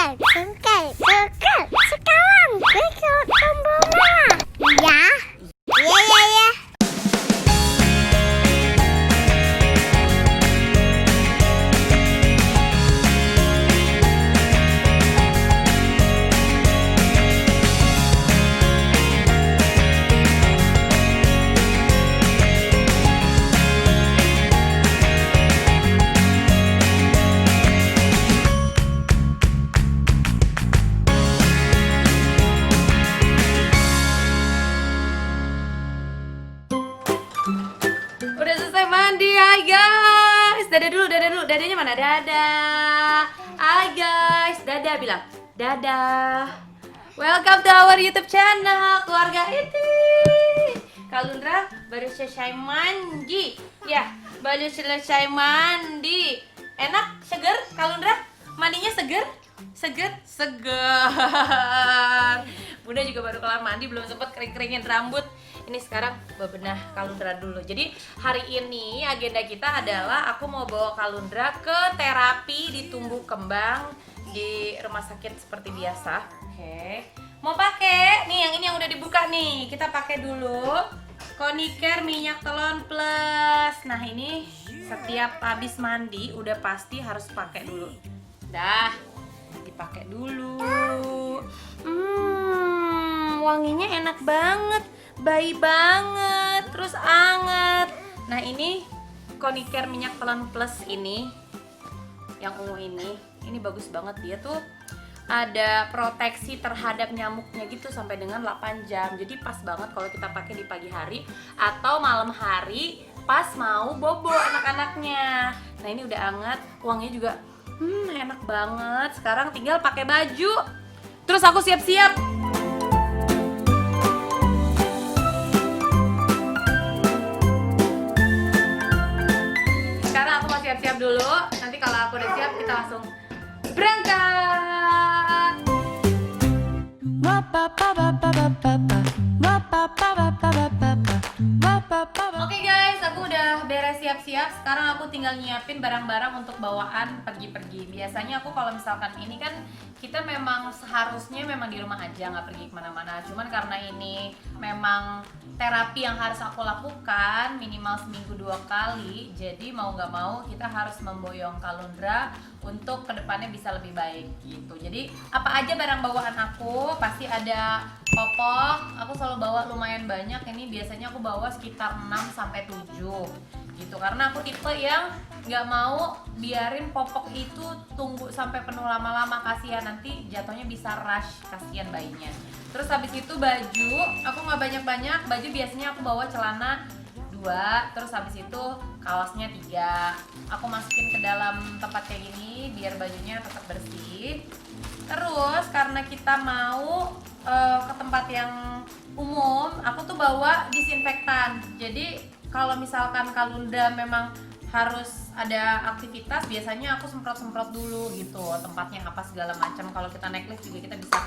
Sekarang ikut tombol merah. Ya. Ya. Udah selesai mandi, hai guys. Dadah dulu. Dadanya mana? Dadah. Hai guys, dadah bilang. Dadah. Welcome to our YouTube channel, keluarga Iti. Kalundra baru selesai mandi. Ya, baru selesai mandi. Enak, seger, Kalundra? Mandinya seger? Seger. Bunda juga baru kelar mandi, belum sempet kering-keringin rambut. Ini sekarang bebenah Kalundra dulu. Jadi hari ini agenda kita adalah aku mau bawa Kalundra ke terapi di tumbuh kembang di rumah sakit seperti biasa. Oke. Mau pakai nih yang ini yang udah dibuka nih. Kita pakai dulu Konicare minyak telon plus. Nah, ini setiap habis mandi udah pasti harus pakai dulu. Dah, dipakai dulu. Wanginya enak banget. Bayi banget, terus anget. Nah, ini Konicare minyak telon plus ini yang ungu ini bagus banget. Dia tuh ada proteksi terhadap nyamuknya gitu sampai dengan 8 jam. Jadi pas banget kalau kita pakai di pagi hari atau malam hari pas mau bobo anak-anaknya. Nah, ini udah anget, wanginya juga enak banget. Sekarang tinggal pakai baju. Terus aku siap-siap. Siap-siap dulu, nanti kalau aku udah siap kita langsung berangkat. Oke guys, aku udah beres siap-siap. Sekarang aku tinggal nyiapin barang-barang untuk bawaan pergi-pergi. Biasanya aku kalau misalkan ini kan kita memang seharusnya memang di rumah aja, nggak pergi kemana-mana. Cuman karena ini memang terapi yang harus aku lakukan minimal seminggu 2 kali, jadi mau nggak mau kita harus memboyong Kalundra untuk kedepannya bisa lebih baik gitu. Jadi apa aja barang bawaan aku, pasti ada popok. Aku selalu bawa lumayan banyak. Ini biasanya aku bawa sekitar 6-7 gitu, karena aku tipe yang nggak mau biarin popok itu tunggu sampai penuh lama-lama, kasihan nanti jatuhnya bisa rush, kasihan bayinya. Terus habis itu baju, aku nggak banyak-banyak. Baju biasanya aku bawa celana 2, terus habis itu kaosnya 3. Aku masukin ke dalam tempat kayak gini biar bajunya tetap bersih. Terus karena kita mau ke tempat yang umum, aku tuh bawa disinfektan. Jadi kalau misalkan Kalunda memang harus ada aktivitas, biasanya aku semprot-semprot dulu gitu tempatnya apa segala macam. Kalau kita naik lift juga kita bisa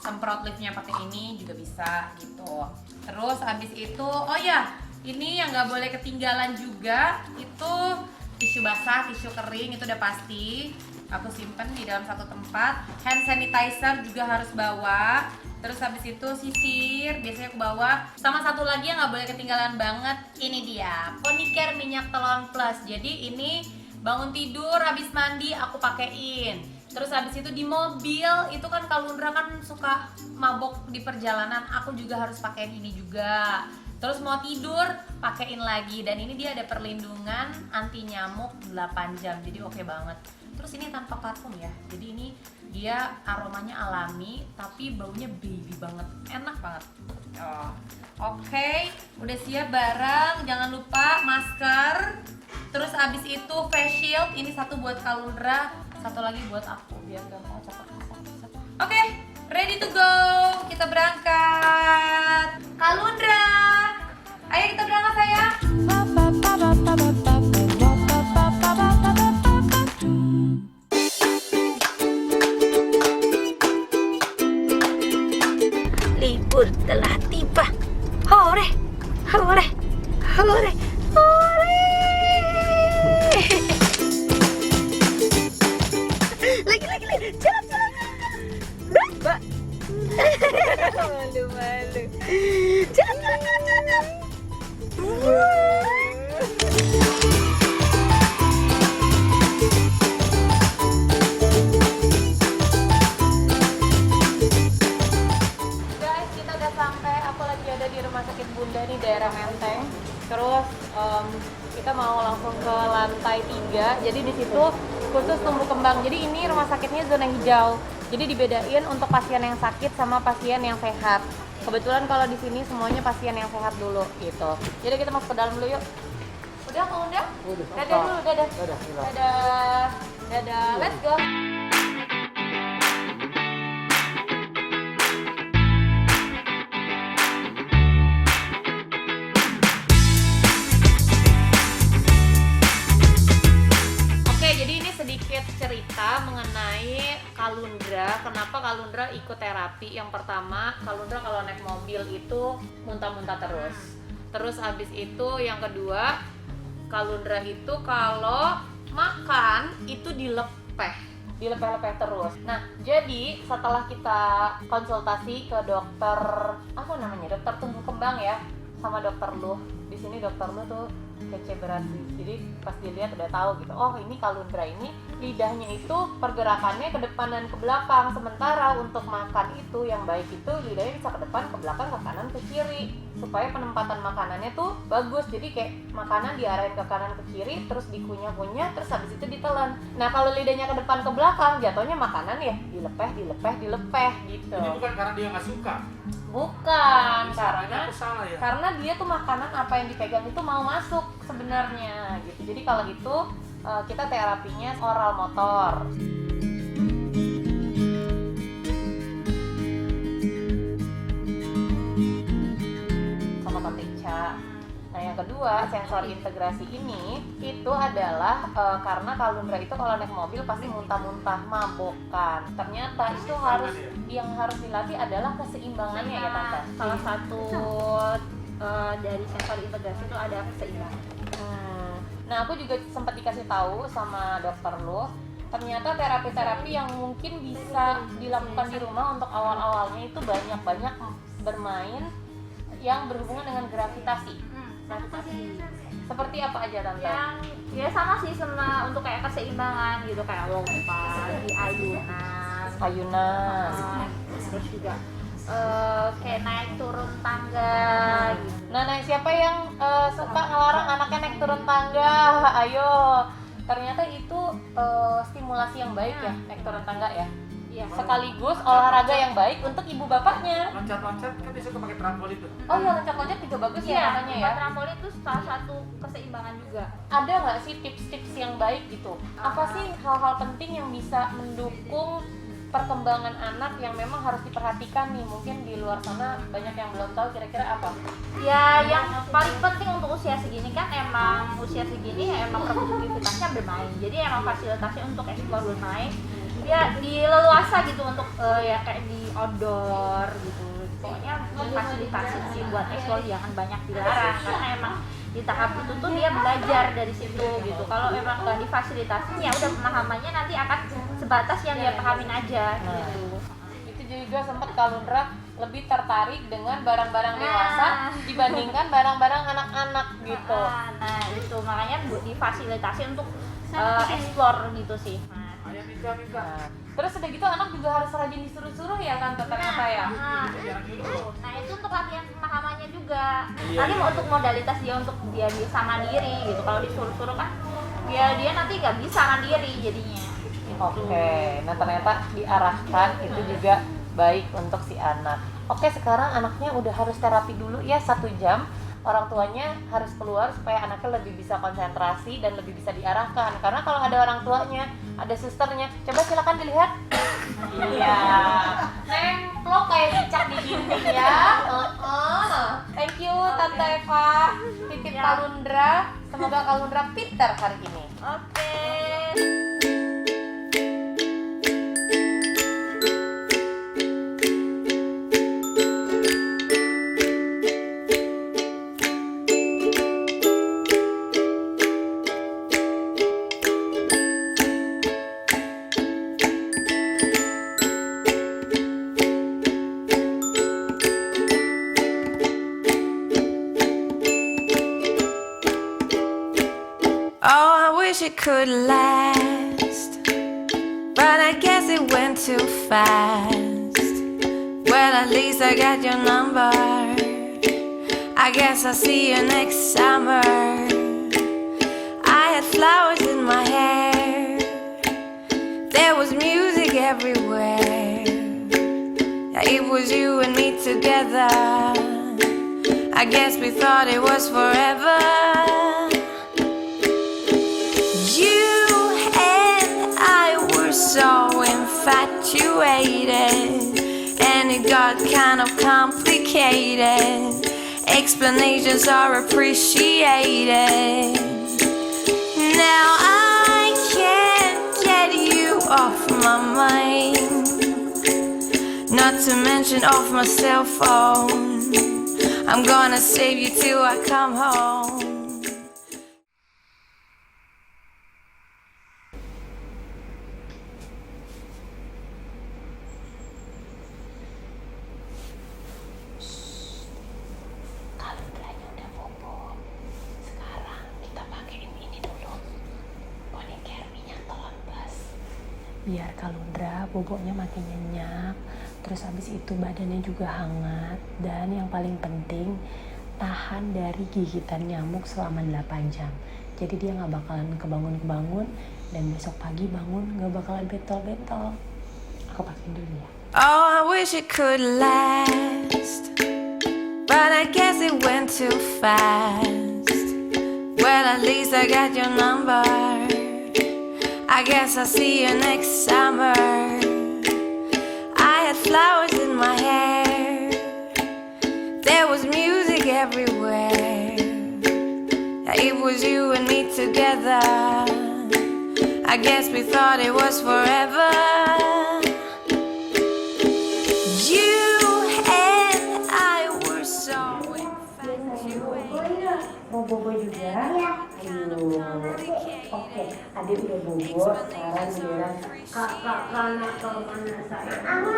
semprot liftnya pakai ini juga bisa gitu. Terus habis itu, oh ya, ini yang nggak boleh ketinggalan juga itu tisu basah, tisu kering, itu udah pasti aku simpen di dalam satu tempat. Hand sanitizer juga harus bawa. Terus habis itu sisir, biasanya aku bawa. Sama satu lagi yang nggak boleh ketinggalan banget, ini dia Konicare minyak telon plus. Jadi ini bangun tidur, habis mandi aku pakein. Terus habis itu di mobil, itu kan Kalundra kan suka mabok di perjalanan, aku juga harus pakein ini juga. Terus mau tidur, pakein lagi. Dan ini dia ada perlindungan anti nyamuk 8 jam, jadi oke banget. Terus ini tanpa parfum ya, jadi ini dia aromanya alami tapi baunya baby banget, enak banget. Oke, udah siap barang. Jangan lupa masker. Terus abis itu face shield, ini satu buat Kalundra, satu lagi buat aku biar gampang cepat. Oke, ready to go. Kita berangkat. Kalundra, ayo kita berangkat sayang. Libur telah tiba. Hore, hore, hore, hore. Lagi, jalan. malu. Jalan. Guys, kita udah sampai. Aku lagi ada di Rumah Sakit Bunda di daerah Menteng. Terus kita mau langsung ke lantai 3. Jadi di situ khusus tumbuh kembang. Jadi ini rumah sakitnya zona hijau. Jadi dibedain untuk pasien yang sakit sama pasien yang sehat. Kebetulan kalau di sini semuanya pasien yang sehat dulu gitu. Jadi kita masuk ke dalam dulu yuk. Udah, mau udah? Dadah dulu, dadah. Dadah. Dadah. Let's go. Jadi ini sedikit cerita mengenai Kalundra. Kenapa Kalundra ikut terapi? Yang pertama, Kalundra kalau naik mobil itu muntah-muntah terus. Terus habis itu yang kedua, Kalundra itu kalau makan itu dilepeh terus. Nah, jadi setelah kita konsultasi ke dokter, apa namanya? Dokter tumbuh kembang ya, sama dokter Luh. Di sini dokter Luh tuh kece berat sih. Jadi pas dilihat udah tahu gitu. Oh, ini Kalundra ini lidahnya itu pergerakannya ke depan dan ke belakang. Sementara untuk makan itu yang baik itu lidahnya bisa ke depan, ke belakang, ke kanan, ke kiri. Supaya penempatan makanannya tuh bagus. Jadi kayak makanan diarahin ke kanan ke kiri, terus dikunyah-kunyah, terus habis itu ditelan. Nah, kalau lidahnya ke depan ke belakang, jatuhnya makanan ya dilepeh gitu. Ini bukan karena dia nggak suka. Bukan, Caranya aku salah ya. karena dia tuh makanan apa yang dipegang itu mau masuk sebenarnya gitu. Jadi kalau gitu kita terapinya oral motor. Sama Tante Ica. Nah, yang kedua, sensori integrasi ini itu adalah karena Kalundra itu kalau naik mobil pasti muntah-muntah, mabokan. Ternyata itu yang harus dilatih adalah keseimbangannya ya Tante. Salah satu dari sensori integrasi itu ada keseimbangan. Nah, aku juga sempat dikasih tahu sama dokter Luh, ternyata terapi-terapi yang mungkin bisa dilakukan di rumah untuk awal-awalnya itu banyak-banyak bermain yang berhubungan dengan gravitasi. Seperti apa aja Tante? Yang ya sama sih, sama untuk kayak keseimbangan gitu, kayak lompat di ayunan, terus juga kayak naik turun tangga gitu. Nah, siapa yang suka ngelarang anaknya naik turun tangga? Ayo. Ternyata itu stimulasi yang baik ya, naik turun tangga ya. Iya. Sekaligus olahraga yang baik untuk ibu bapaknya. Loncat-loncat kan bisa pakai trampolin tuh. Oh iya, loncat-loncat juga bagus ya katanya ya. Trampolin itu salah satu keseimbangan juga. Ada nggak sih tips-tips yang baik gitu? Apa sih hal-hal penting yang bisa mendukung perkembangan anak yang memang harus diperhatikan nih? Mungkin di luar sana banyak yang belum tahu kira-kira apa? Ya, yang paling penting untuk usia segini kan emang produktivitasnya bermain. Jadi emang fasilitasnya untuk eksplor bermain dia dileluasa gitu untuk ya kayak di outdoor gitu. Pokoknya fasilitasi sih buat eksplor, jangan banyak dilarang karena emang di tahap itu tuh dia belajar dari situ gitu. Kalau emang nggak difasilitasi ya udah pemahamannya nanti akan sebatas yang dia pahamin aja gitu. Itu juga sempat Kalundra lebih tertarik dengan barang-barang dewasa dibandingkan barang-barang anak-anak gitu. Nah itu makanya difasilitasi untuk eksplor gitu sih. Ayah Mika. Nah, terus udah gitu anak juga harus rajin disuruh-suruh ya kan ternyata ya. Nah itu untuk latihan pemahamannya juga. Nanti untuk modalitas dia untuk dia bisa mandiri gitu. Kalau disuruh-suruh kan dia nanti nggak bisa mandiri jadinya. Oke, nah ternyata diarahkan itu juga baik untuk si anak. Oke, sekarang anaknya udah harus terapi dulu ya 1 jam. Orang tuanya harus keluar supaya anaknya lebih bisa konsentrasi dan lebih bisa diarahkan. Karena kalau ada orang tuanya, ada susternya, coba silakan dilihat. Iya, nemplok kayak cicak di dinding ya. Thank you Tante Eva, titip Kalundra. Semoga Kalundra pintar hari ini. Oke. it could last, but I guess it went too fast. Well, at least I got your number. I guess I'll see you next summer. I had flowers in my hair. There was music everywhere. It was you and me together. I guess we thought it was forever. You and I were so infatuated, and it got kind of complicated. Explanations are appreciated. Now I can't get you off my mind, not to mention off my cell phone. I'm gonna save you till I come home. Biar Kalundra boboknya makin nyenyak, terus habis itu badannya juga hangat, dan yang paling penting tahan dari gigitan nyamuk selama 8 jam. Jadi dia gak bakalan kebangun-kebangun, dan besok pagi bangun gak bakalan bentol-bentol. Aku pakein dulu ya. Oh, I wish it could last, but I guess it went too fast. Well, at least I got your number. I guess I'll see you next summer. I had flowers in my hair. There was music everywhere. It was you and me together. I guess we thought it was forever. You and I were so infatuated. Mau bobo juga? Aduh. Oke, adik udah bobo, sekarang bilang kakak mana saya. Aku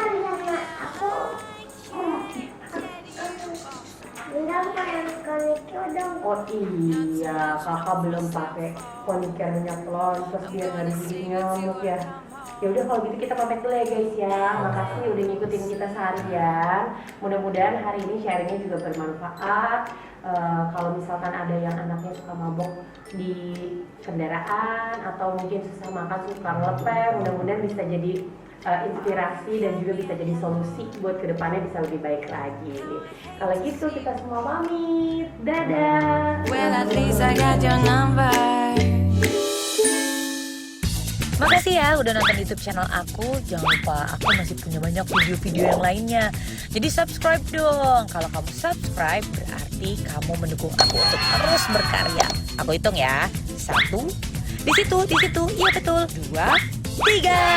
bilang pakai koniknya dong. Oh iya, kakak belum pakai ponikernya terus biar nggak digigit nyamuk ya. Ya udah kalau gitu kita pamit dulu ya guys ya. Makasih udah ngikutin kita seharian. Mudah-mudahan hari ini sharingnya juga bermanfaat. Kalau misalkan ada yang anaknya suka mabok di kendaraan atau mungkin susah makan, suka ngelepeh, mudah-mudahan bisa jadi inspirasi dan juga bisa jadi solusi buat kedepannya bisa lebih baik lagi. Kalau gitu kita semua pamit, dadah. Well, at least I got your number. Makasih ya udah nonton YouTube channel aku. Jangan lupa aku masih punya banyak video-video yang lainnya. Jadi subscribe dong. Kalau kamu subscribe berarti kamu mendukung aku untuk terus berkarya. Aku hitung ya. 1, di situ, iya betul. 2, 3.